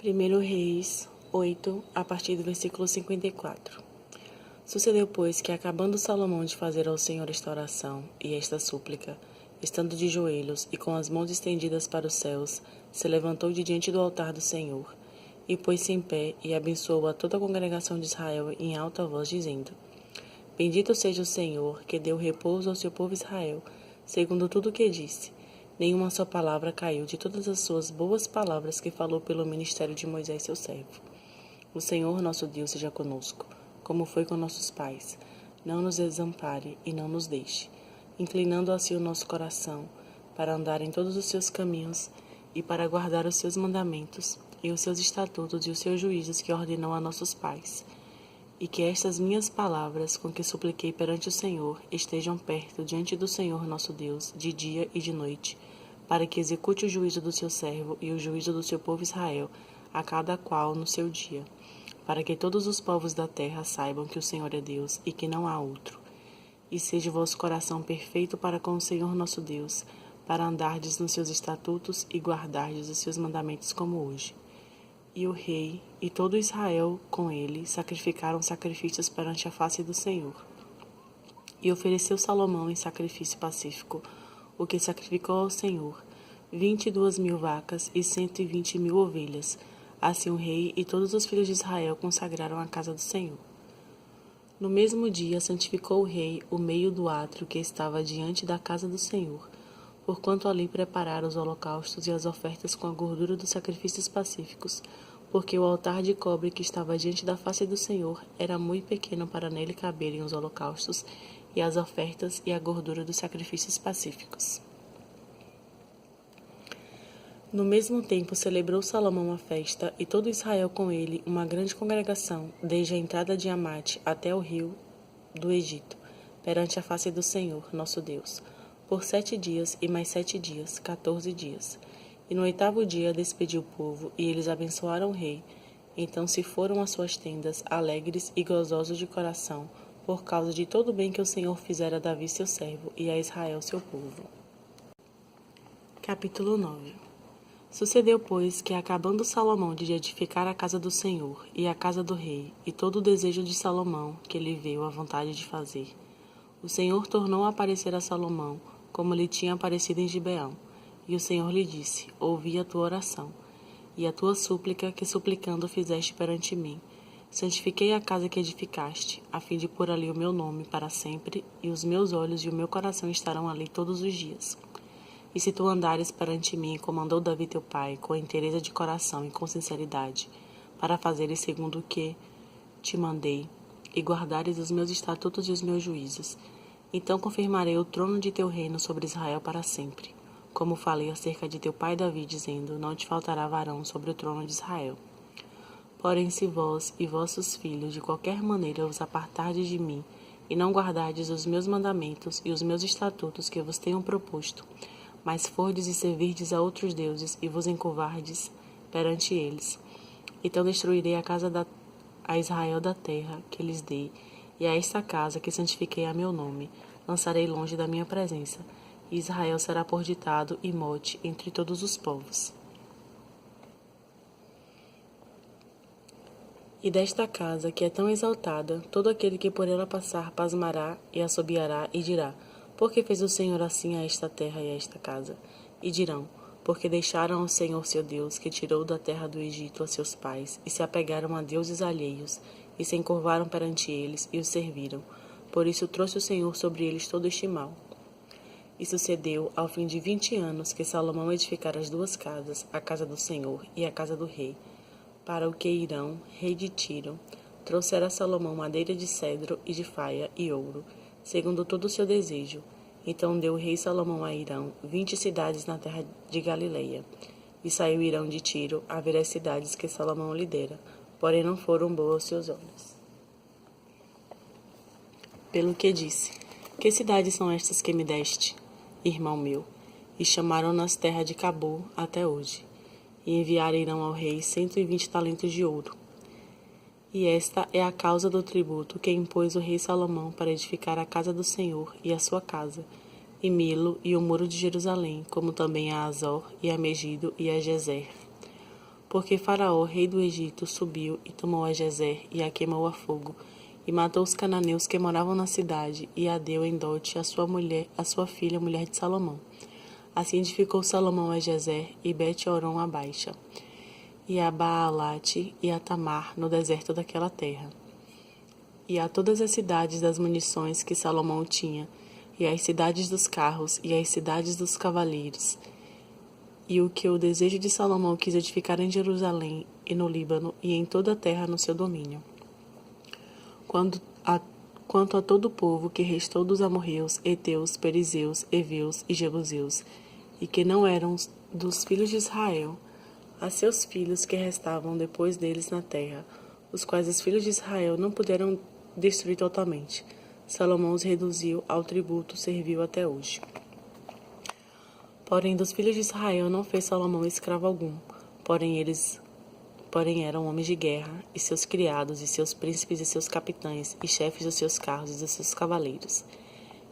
1 Reis 8, a partir do versículo 54. Sucedeu, pois, que acabando Salomão de fazer ao Senhor esta oração e esta súplica, estando de joelhos e com as mãos estendidas para os céus, se levantou de diante do altar do Senhor, e pôs-se em pé e abençoou a toda a congregação de Israel em alta voz, dizendo: Bendito seja o Senhor, que deu repouso ao seu povo Israel, segundo tudo o que disse. Nenhuma só palavra caiu de todas as suas boas palavras que falou pelo ministério de Moisés, seu servo. O Senhor nosso Deus seja conosco, como foi com nossos pais. Não nos desampare e não nos deixe, inclinando assim o nosso coração, para andar em todos os seus caminhos e para guardar os seus mandamentos e os seus estatutos e os seus juízos que ordenou a nossos pais. E que estas minhas palavras, com que supliquei perante o Senhor, estejam perto diante do Senhor nosso Deus, de dia e de noite, para que execute o juízo do seu servo e o juízo do seu povo Israel, a cada qual no seu dia, para que todos os povos da terra saibam que o Senhor é Deus e que não há outro. E seja o vosso coração perfeito para com o Senhor nosso Deus, para andardes nos seus estatutos e guardardes os seus mandamentos como hoje. E o rei e todo Israel com ele sacrificaram sacrifícios perante a face do Senhor. E ofereceu Salomão em sacrifício pacífico o que sacrificou ao Senhor, 22.000 vacas e 120.000 ovelhas. Assim o rei e todos os filhos de Israel consagraram a casa do Senhor. No mesmo dia santificou o rei o meio do átrio que estava diante da casa do Senhor, porquanto ali preparara os holocaustos e as ofertas com a gordura dos sacrifícios pacíficos, porque o altar de cobre que estava diante da face do Senhor era muito pequeno para nele caberem os holocaustos e as ofertas e a gordura dos sacrifícios pacíficos. No mesmo tempo celebrou Salomão a festa, e todo Israel com ele, uma grande congregação, desde a entrada de Amate até o rio do Egito, perante a face do Senhor, nosso Deus, por 7 dias e mais 7 dias, 14 dias. E no 8º dia despediu o povo, e eles abençoaram o rei. Então se foram às suas tendas, alegres e gozosos de coração, por causa de todo o bem que o Senhor fizera a Davi seu servo, e a Israel seu povo. Capítulo 9. Sucedeu, pois, que acabando Salomão de edificar a casa do Senhor, e a casa do rei, e todo o desejo de Salomão, que lhe veio a vontade de fazer, o Senhor tornou a aparecer a Salomão, como lhe tinha aparecido em Gibeão. E o Senhor lhe disse: Ouvi a tua oração, e a tua súplica que suplicando fizeste perante mim. Santifiquei a casa que edificaste, a fim de pôr ali o meu nome para sempre, e os meus olhos e o meu coração estarão ali todos os dias. E se tu andares perante mim, como andou Davi teu pai, com inteireza de coração e com sinceridade, para fazeres segundo o que te mandei, e guardares os meus estatutos e os meus juízos, então confirmarei o trono de teu reino sobre Israel para sempre, como falei acerca de teu pai Davi, dizendo: Não te faltará varão sobre o trono de Israel. Porém, se vós e vossos filhos de qualquer maneira vos apartardes de mim, e não guardardes os meus mandamentos e os meus estatutos que vos tenho proposto, mas fordes e servirdes a outros deuses e vos encurvardes perante eles, então destruirei a Israel da terra que lhes dei, e a esta casa que santifiquei a meu nome, lançarei longe da minha presença, e Israel será por ditado e mote entre todos os povos. E desta casa, que é tão exaltada, todo aquele que por ela passar pasmará e assobiará e dirá: Por que fez o Senhor assim a esta terra e a esta casa? E dirão: Porque deixaram o Senhor seu Deus, que tirou da terra do Egito a seus pais, e se apegaram a deuses alheios, e se encurvaram perante eles, e os serviram. Por isso trouxe o Senhor sobre eles todo este mal. E sucedeu, ao fim de 20 anos, que Salomão edificara as 2 casas, a casa do Senhor e a casa do rei. Para o que Irão, rei de Tiro, trouxera Salomão madeira de cedro e de faia e ouro, segundo todo o seu desejo. Então deu o rei Salomão a Irão 20 cidades na terra de Galileia. E saiu Irão de Tiro a ver as cidades que Salomão lhe dera, porém não foram boas aos seus olhos. Pelo que disse: Que cidades são estas que me deste, irmão meu? E chamaram-nas terra de Cabul até hoje. E enviaram Irão ao rei 120 talentos de ouro. E esta é a causa do tributo que impôs o rei Salomão para edificar a casa do Senhor e a sua casa, e Milo e o muro de Jerusalém, como também a Azor e a Megido e a Gezer. Porque Faraó, rei do Egito, subiu e tomou a Gezer e a queimou a fogo, e matou os cananeus que moravam na cidade, e a deu em dote a sua mulher, a sua filha, mulher de Salomão. Assim edificou Salomão a Gezer e Bet-Horon a Baixa, e a Baalate e a Tamar no deserto daquela terra. E a todas as cidades das munições que Salomão tinha, e as cidades dos carros, e as cidades dos cavaleiros, e o que o desejo de Salomão quis edificar em Jerusalém e no Líbano e em toda a terra no seu domínio. Quanto a todo o povo que restou dos amorreus, heteus, perizeus, heveus e jebuseus, e que não eram dos filhos de Israel, a seus filhos que restavam depois deles na terra, os quais os filhos de Israel não puderam destruir totalmente, Salomão os reduziu ao tributo servil até hoje. Porém, dos filhos de Israel não fez Salomão escravo algum, porém eram homens de guerra, e seus criados, e seus príncipes, e seus capitães, e chefes dos seus carros e dos seus cavaleiros.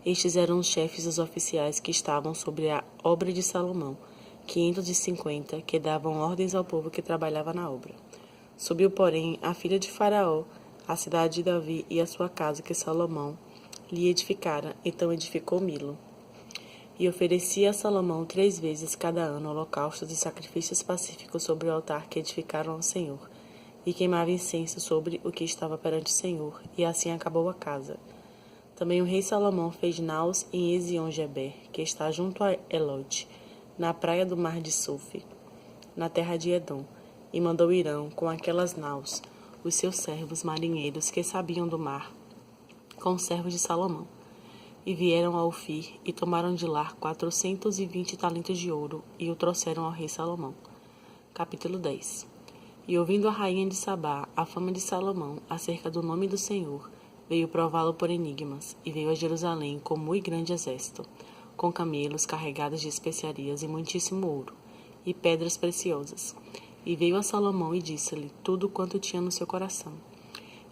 Estes eram os chefes dos oficiais que estavam sobre a obra de Salomão, 550, que davam ordens ao povo que trabalhava na obra. Subiu, porém, a filha de Faraó, a cidade de Davi e a sua casa que Salomão lhe edificara, então edificou Milo. E oferecia a Salomão 3 vezes cada ano holocaustos e sacrifícios pacíficos sobre o altar que edificaram ao Senhor, e queimava incenso sobre o que estava perante o Senhor, e assim acabou a casa. Também o rei Salomão fez naus em Ezion-Geber, que está junto a Elote, na praia do mar de Suf, na terra de Edom, e mandou Irão com aquelas naus, os seus servos marinheiros que sabiam do mar, com os servos de Salomão. E vieram a Ofir, e tomaram de lá 420 talentos de ouro, e o trouxeram ao rei Salomão. Capítulo 10. E ouvindo a rainha de Sabá a fama de Salomão acerca do nome do Senhor, veio prová-lo por enigmas, e veio a Jerusalém com muito grande exército, com camelos carregados de especiarias e muitíssimo ouro, e pedras preciosas. E veio a Salomão e disse-lhe tudo quanto tinha no seu coração.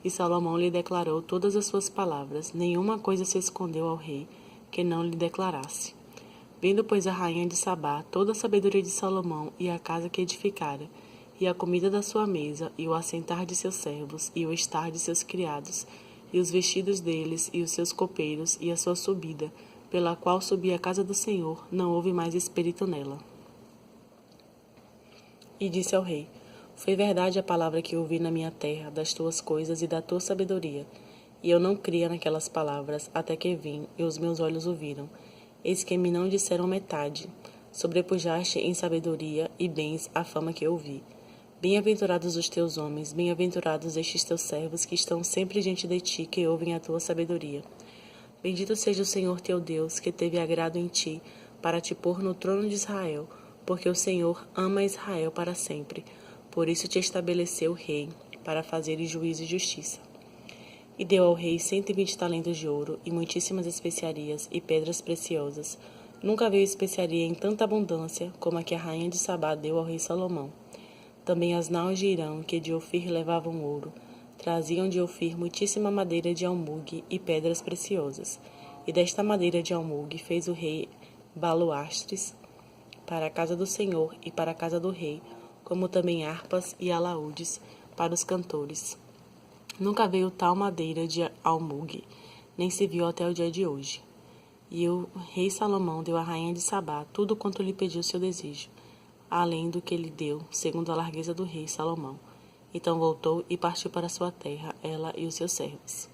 E Salomão lhe declarou todas as suas palavras, nenhuma coisa se escondeu ao rei, que não lhe declarasse. Vendo, pois, a rainha de Sabá toda a sabedoria de Salomão e a casa que edificara, e a comida da sua mesa, e o assentar de seus servos, e o estar de seus criados, e os vestidos deles, e os seus copeiros, e a sua subida, pela qual subia a casa do Senhor, não houve mais espírito nela. E disse ao rei: Foi verdade a palavra que ouvi na minha terra, das tuas coisas e da tua sabedoria. E eu não cria naquelas palavras, até que vim, e os meus olhos ouviram. Eis que me não disseram metade. Sobrepujaste em sabedoria e bens a fama que ouvi. Bem-aventurados os teus homens, bem-aventurados estes teus servos, que estão sempre diante de ti, que ouvem a tua sabedoria. Bendito seja o Senhor teu Deus, que teve agrado em ti, para te pôr no trono de Israel, porque o Senhor ama Israel para sempre. Por isso te estabeleceu rei, para fazeres juízo e justiça. E deu ao rei 120 talentos de ouro, e muitíssimas especiarias, e pedras preciosas. Nunca veio especiaria em tanta abundância, como a que a rainha de Sabá deu ao rei Salomão. Também as naus de Irão, que de Ofir levavam ouro, traziam de Ofir muitíssima madeira de almugue e pedras preciosas. E desta madeira de almugue fez o rei baluastres para a casa do Senhor e para a casa do rei, como também harpas e alaúdes para os cantores. Nunca veio tal madeira de almugue, nem se viu até o dia de hoje. E o rei Salomão deu à rainha de Sabá tudo quanto lhe pediu seu desejo, além do que lhe deu, segundo a largueza do rei Salomão. Então voltou e partiu para sua terra, ela e os seus servos.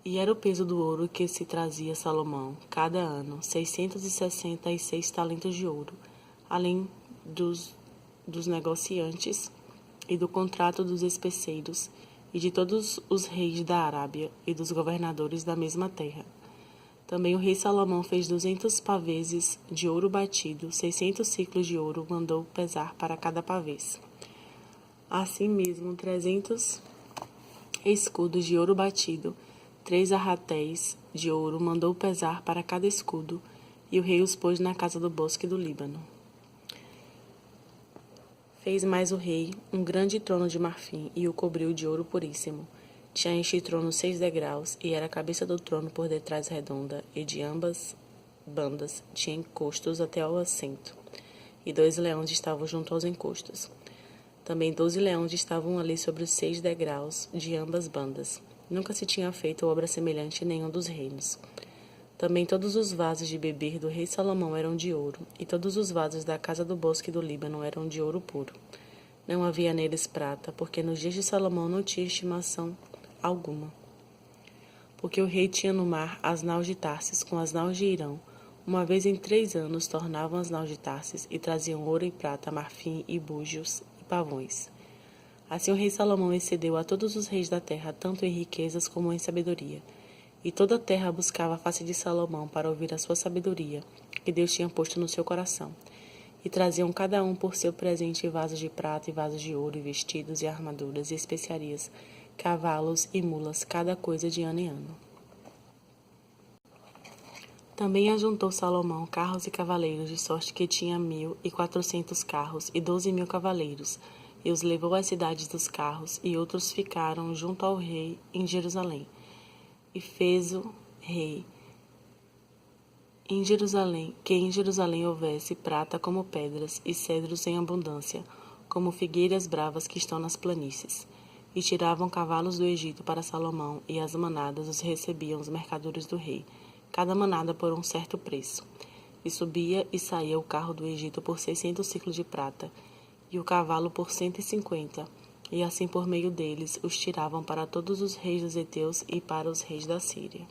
E era o peso do ouro que se trazia Salomão, cada ano, 666 talentos de ouro, além dos negociantes e do contrato dos especeiros e de todos os reis da Arábia e dos governadores da mesma terra. Também o rei Salomão fez 200 paveses de ouro batido, 600 ciclos de ouro mandou pesar para cada pavês. Assim mesmo, 300 escudos de ouro batido, 3 arratéis de ouro mandou pesar para cada escudo, e o rei os pôs na casa do bosque do Líbano. Fez mais o rei um grande trono de marfim e o cobriu de ouro puríssimo. Tinha este trono 6 degraus, e era a cabeça do trono por detrás redonda, e de ambas bandas tinha encostos até ao assento, e 2 leões estavam junto aos encostos. Também 12 leões estavam ali sobre os 6 degraus de ambas bandas. Nunca se tinha feito obra semelhante em nenhum dos reinos. Também todos os vasos de beber do rei Salomão eram de ouro, e todos os vasos da casa do bosque do Líbano eram de ouro puro. Não havia neles prata, porque nos dias de Salomão não tinha estimação alguma. Porque o rei tinha no mar as naus de Tarsis com as naus de Irão. Uma vez em 3 anos tornavam as naus de Tarsis e traziam ouro e prata, marfim e búzios e pavões. Assim o rei Salomão excedeu a todos os reis da terra, tanto em riquezas como em sabedoria. E toda a terra buscava a face de Salomão para ouvir a sua sabedoria, que Deus tinha posto no seu coração. E traziam cada um por seu presente vasos de prata e vasos de ouro, e vestidos e armaduras e especiarias, cavalos e mulas, cada coisa de ano em ano. Também ajuntou Salomão carros e cavaleiros, de sorte que tinha 1.400 carros e 12.000 cavaleiros, e os levou às cidades dos carros, e outros ficaram junto ao rei em Jerusalém. E fez o rei que em Jerusalém houvesse prata como pedras, e cedros em abundância, como figueiras bravas que estão nas planícies. E tiravam cavalos do Egito para Salomão, e as manadas os recebiam os mercadores do rei, cada manada por um certo preço. E subia e saía o carro do Egito por 600 siclos de prata, e o cavalo por 150, e assim por meio deles os tiravam para todos os reis dos heteus e para os reis da Síria.